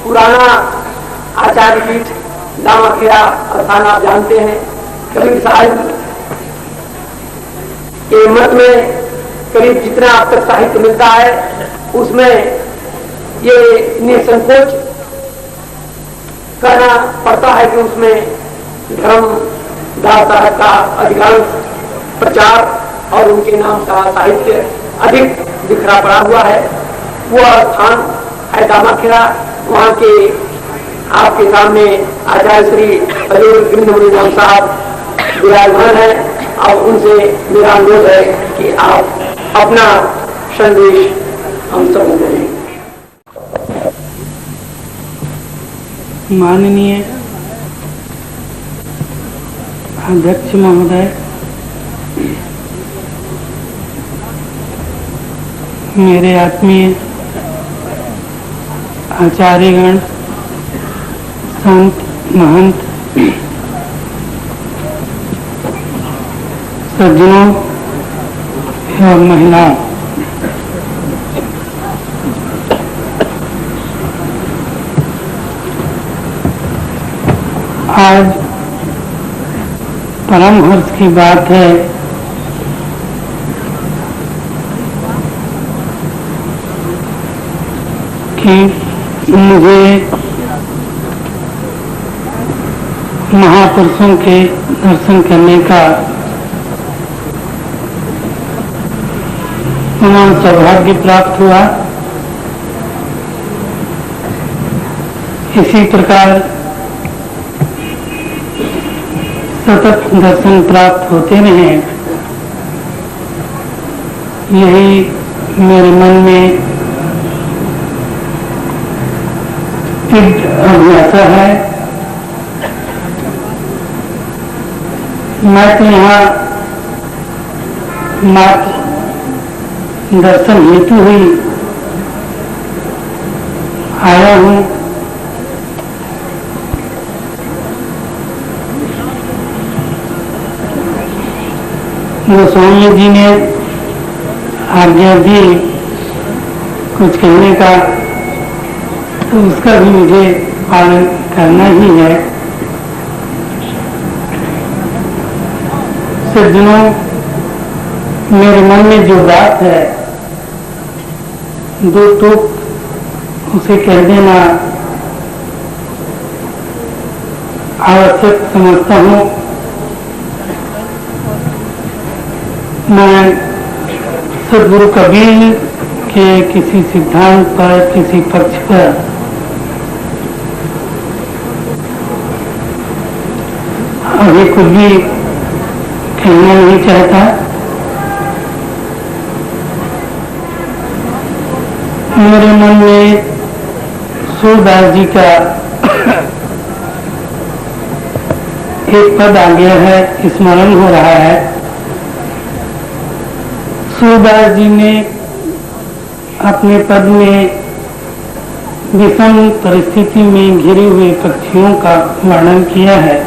पुराना आचार्य पीठ दामाखेड़ा स्थान आप जानते हैं। कबीर साहिब के मत में करीब जितना अब तक साहित्य मिलता है उसमें ये निसंकोच कहना पड़ता है कि उसमें धर्मदास साहब का अधिकांश प्रचार और उनके नाम का साहित्य अधिक बिखरा पड़ा हुआ है। वह स्थान है दामाखेड़ा। वहां के आपके सामने आचार्य श्री हजूर गिरिंद्र नाम साहब विराजमान है और उनसे मेरा अनुरोध है कि आप अपना संदेश हम सब दें। माननीय अध्यक्ष महोदय, मेरे आत्मीय आचार्यगण, संत महंत, सज्जनों एवं महिलाओं, आज परम हर्ष की बात है कि मुझे महापुरुषों के दर्शन करने का सौभाग्य प्राप्त हुआ। इसी प्रकार सतत दर्शन प्राप्त होते रहे, यही मेरे मन में अभिलाषा है। मैं तो यहाँ मात्र दर्शन हेतु ही आया हूँ। गोस्वामी जी ने आज्ञा दी कुछ कहने का, तो उसका भी मुझे पालन करना ही है। सज्जनों, मेरे मन में जो बात है दो टूक उसे कह देना आवश्यक समझता हूँ। मैं सद्गुरु कबीर के किसी सिद्धांत पर, किसी पक्ष पर अभी कुछ भी कहना नहीं चाहता। मेरे मन में सूरदास जी का एक पद आ गया है, स्मरण हो रहा है। सूरदास जी ने अपने पद में विषम परिस्थिति में घिरे हुए पक्षियों का वर्णन किया है।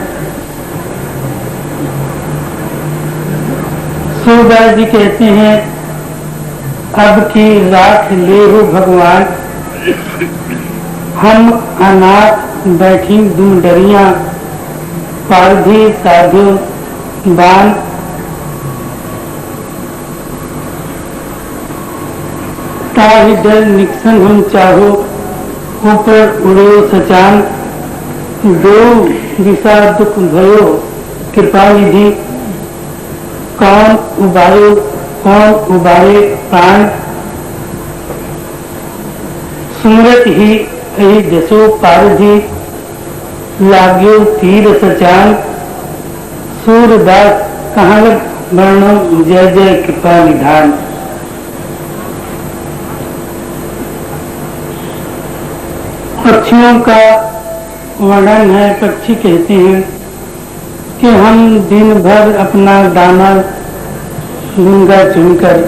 सूरदास जी कहते हैं, अब की राख ले हो भगवान, हम अनाथ बैठी दूं डरिया, पारधी साधु बान, ताहि डर निक्सन हम चाहो, ऊपर उड़ो सचान, दो दिशा दुख भयो कृपा निधि, कौन उबारो कौन उबारे प्राण, सुमरत ही कही जसो पारधी, लाग्यो तीर सचान, सूरदास कहाँ लग वर्णो जय जय कृपा निधान। पक्षियों का वर्णन है। पक्षी कहते हैं कि हम दिन भर अपना दाना लूंगा चुनकर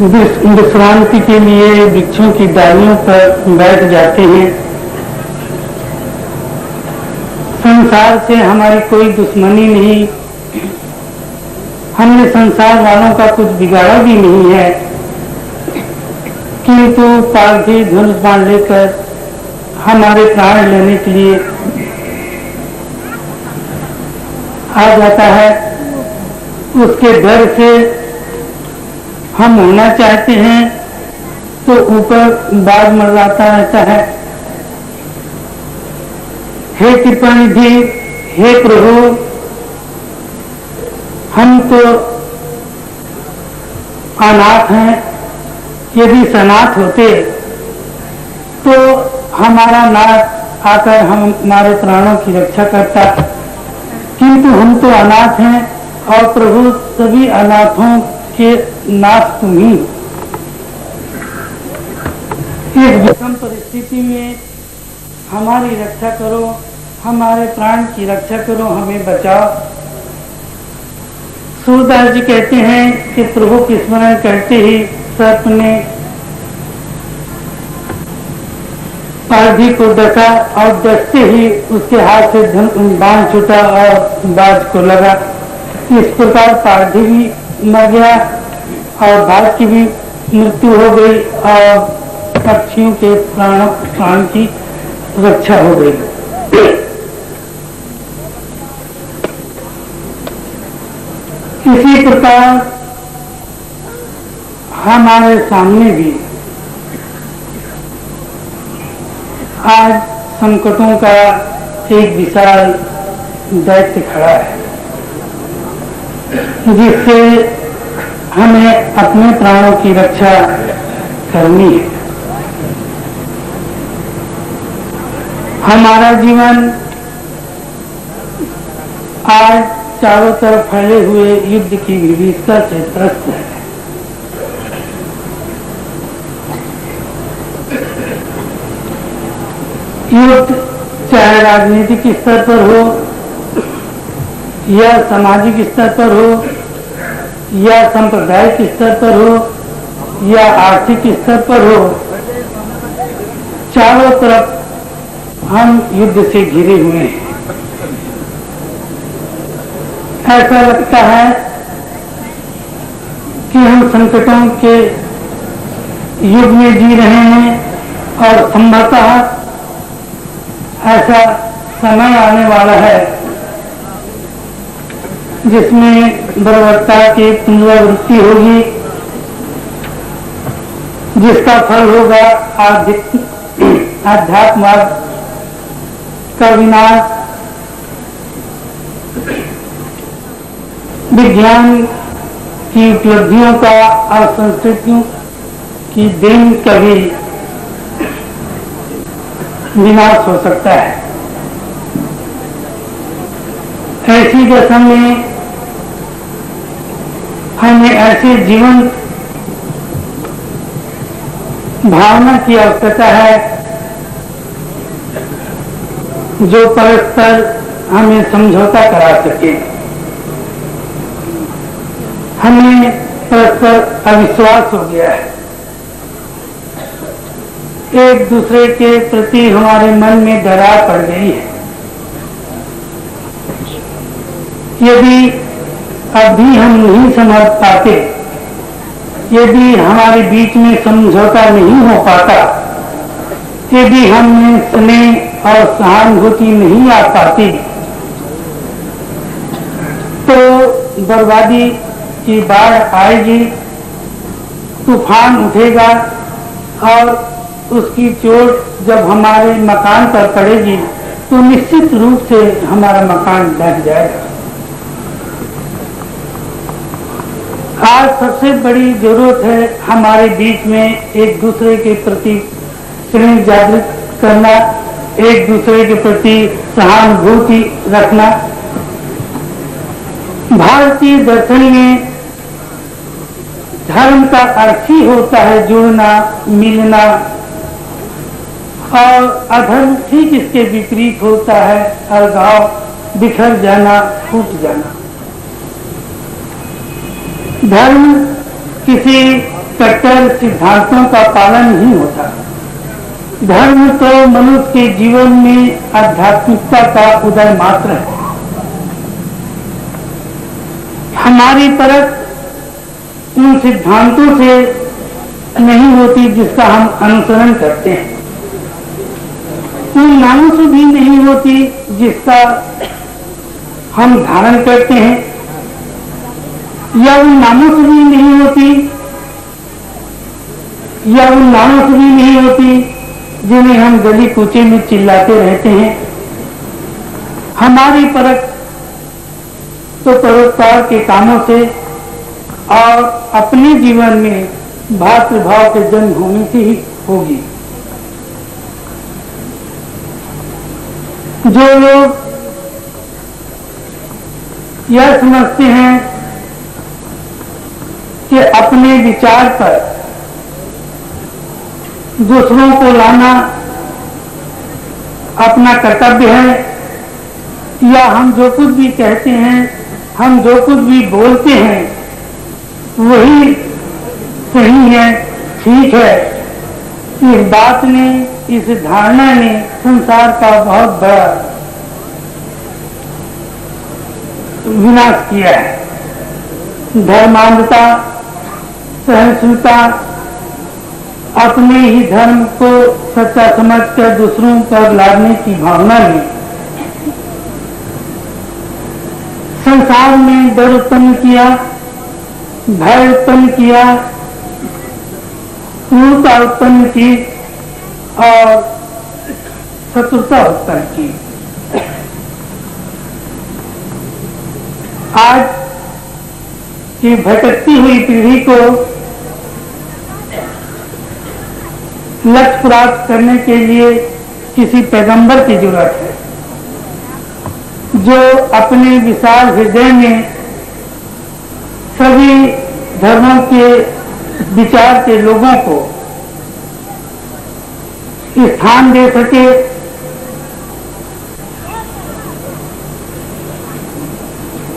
विश्रांति के लिए वृक्षों की डालियों पर बैठ जाते हैं। संसार से हमारी कोई दुश्मनी नहीं, हमने संसार वालों का कुछ बिगाड़ा भी नहीं है किंतु पालथी धनुष बाण लेकर हमारे प्राण लेने के लिए आ जाता है। उसके डर से हम होना चाहते हैं तो ऊपर बाज मंडराता रहता है। हे कृपानिधि, हे प्रभु, हम तो अनाथ हैं। यदि सनाथ होते तो हमारा नाथ आकर हमारे प्राणों की रक्षा करता, किंतु हम तो अनाथ हैं और प्रभु सभी अनाथों के नाथ तुम ही। इस विषम परिस्थिति में हमारी रक्षा करो, हमारे प्राण की रक्षा करो, हमें बचाओ। सूरदास जी कहते हैं कि प्रभु की स्मरण करते ही सर्प ने पालथी को डसा और डसते ही उसके हाथ से बाण छूटा और बाज को लगा। इस प्रकार पालथी भी मर गया और बाज की भी मृत्यु हो गई और पक्षियों के प्राण की रक्षा हो गई। इसी प्रकार हमारे सामने भी आज संकटों का एक विशाल दैत्य खड़ा है, जिससे हमें अपने प्राणों की रक्षा करनी है। हमारा जीवन आज चारों तरफ फैले हुए युद्ध की विभीषिका से त्रस्त है। युद्ध चाहे राजनीतिक स्तर पर हो या सामाजिक स्तर पर हो या सांप्रदायिक स्तर पर हो या आर्थिक स्तर पर हो, चारों तरफ हम युद्ध से घिरे हुए हैं। ऐसा लगता है कि हम संकटों के युग में जी रहे हैं और संभवतः ऐसा समय आने वाला है जिसमें बर्बरता की पुनरावृत्ति होगी, जिसका फल होगा आध्यात्मवाद का विनाश, विज्ञान की उपलब्धियों का और संस्कृतियों की देन का भी विनाश हो सकता है। ऐसी दशा में हमें ऐसे जीवन भावना की आवश्यकता है जो परस्पर हमें समझौता करा सके। हमें परस्पर अविश्वास हो गया है, एक दूसरे के प्रति हमारे मन में दरार पड़ गई है। यदि अभी हम नहीं समझ पाते, यदि हमारे बीच में समझौता नहीं हो पाता, यदि हमें स्नेह और सहानुभूति नहीं आ पाती, तो बर्बादी की बाढ़ आएगी, तूफान उठेगा और उसकी चोट जब हमारे मकान पर पड़ेगी तो निश्चित रूप से हमारा मकान ढह जाएगा। आज सबसे बड़ी जरूरत है हमारे बीच में एक दूसरे के प्रति स्नेह जागृत करना, एक दूसरे के प्रति सहानुभूति रखना। भारतीय दर्शन में धर्म का अर्थ ही होता है जुड़ना, मिलना, और अधर्म ठीक इसके विपरीत होता है अलगाव, बिखर जाना, फूट जाना। धर्म किसी कट्टर सिद्धांतों का पालन नहीं होता। धर्म तो मनुष्य के जीवन में आध्यात्मिकता का उदय मात्र है। हमारी परख उन सिद्धांतों से नहीं होती जिसका हम अनुसरण करते हैं, उन नामों से भी नहीं होती जिसका हम धारण करते हैं, या उन नामों से भी नहीं होती, या उन नामों से भी नहीं होती जिन्हें हम गली कूचे में चिल्लाते रहते हैं। हमारी परख तो परोपकार के कामों से और अपने जीवन में भातृभाव के जन्म होने से ही होगी। जो लोग यह समझते हैं कि अपने विचार पर दूसरों को लाना अपना कर्तव्य है, या हम जो कुछ भी कहते हैं, हम जो कुछ भी बोलते हैं वही सही है, ठीक है, इस बात ने, इस धारणा ने संसार का बहुत बड़ा विनाश किया है। धर्मांधता, सहिष्णुता, अपने ही धर्म को सच्चा समझकर दूसरों पर लादने की भावना ने संसार में डर उत्पन्न किया, भय उत्पन्न किया, क्रूरता उत्पन्न की और शत्रुता उत्पन्न की। आज की भटकती हुई पीढ़ी को लक्ष्य प्राप्त करने के लिए किसी पैगंबर की जरूरत है, जो अपने विशाल हृदय में सभी धर्मों के विचार के लोगों को स्थान दे सके,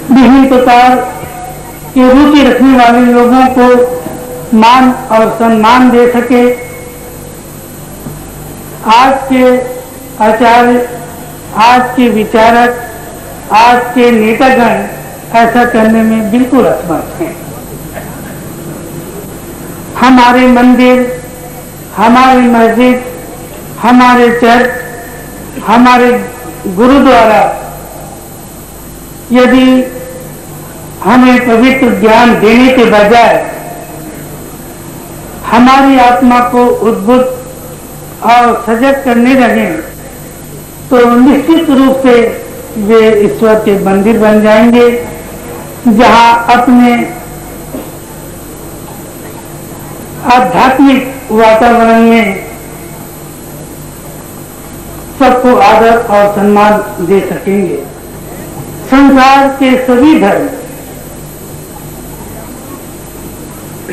विभिन्न प्रकार की रुचि रखने वाले लोगों को मान और सम्मान दे सके। आज के आचार्य, आज के विचारक, आज के नेतागण ऐसा करने में बिल्कुल असमर्थ हैं। हमारे मंदिर, हमारी मस्जिद, हमारे चर्च, हमारे गुरुद्वारा यदि हमें पवित्र ज्ञान देने के बजाय हमारी आत्मा को उद्बुद्ध और सजग करने लगे तो निश्चित रूप से वे ईश्वर के मंदिर बन जाएंगे, जहां अपने आध्यात्मिक वातावरण में सबको आदर और सम्मान दे सकेंगे। संसार के सभी धर्म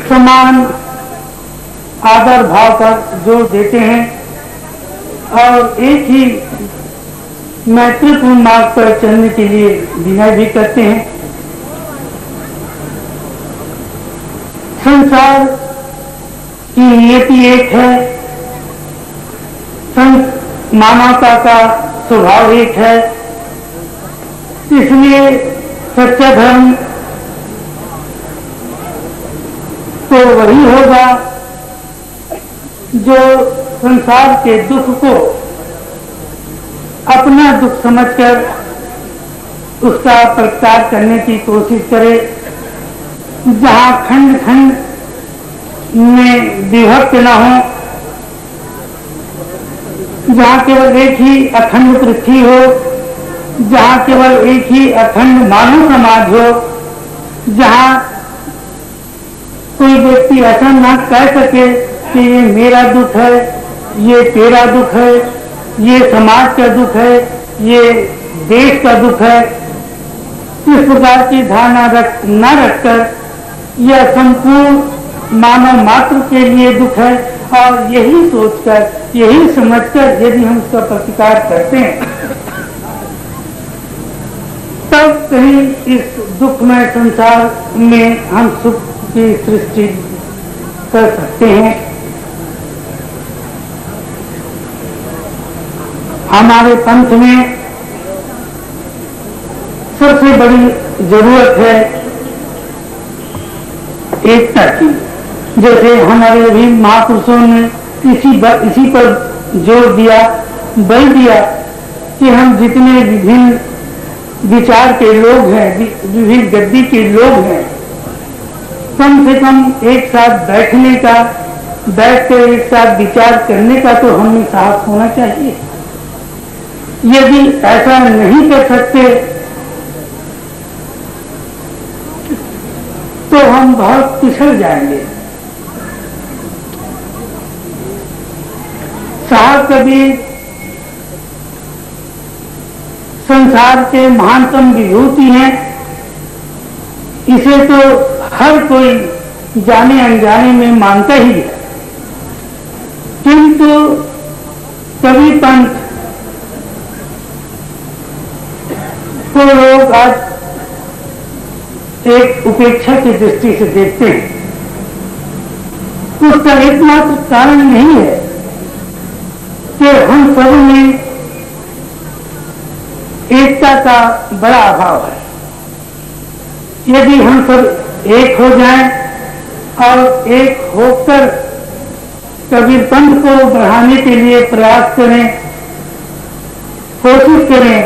समान आदर भाव पर जोर देते हैं और एक ही मैत्रीपूर्ण मार्ग पर चलने के लिए विनय भी करते हैं। संसार की नियति एक है, मानवता का स्वभाव एक है, इसलिए सच्चा धर्म तो वही होगा जो संसार के दुख को अपना दुख समझकर उसका प्रचार करने की कोशिश करे, जहां खंड खंड में विभक्त न हो, जहां केवल एक ही अखंड पृथ्वी हो, जहां केवल एक ही अखंड मानव समाज हो, जहां कोई व्यक्ति ऐसा न कह सके कि ये मेरा दुख है, ये तेरा दुख है, ये समाज का दुख है, ये देश का दुख है। इस प्रकार की धारणा न रखकर यह संपूर्ण मानव मात्र के लिए दुख है, और यही सोचकर, यही समझकर यदि हम उसका प्रतिकार करते हैं तब कहीं इस दुखमय संसार में हम सुख की सृष्टि कर सकते हैं। हमारे पंथ में सबसे बड़ी जरूरत है एकता की, जैसे हमारे अभी महापुरुषों ने इसी पर जोर दिया, बल दिया कि हम जितने विभिन्न विचार के लोग हैं, विभिन्न गद्दी के लोग हैं, कम से कम एक साथ बैठकर एक साथ विचार करने का तो हमें साहस होना चाहिए। यदि ऐसा नहीं कर सकते तो हम बहुत पिछड़ जाएंगे। साहब कबीर संसार के महानतम विभूति हैं, इसे तो हर कोई जाने अनजाने में मानता ही है, किंतु कवि पंथ को लोग आज एक उपेक्षा की दृष्टि से देखते हैं। उसका एकमात्र कारण नहीं है कि हम सब में एकता का बड़ा अभाव है। यदि हम सब एक हो जाएं और एक होकर कबीर पंथ को बढ़ाने के लिए प्रयास करें, कोशिश करें,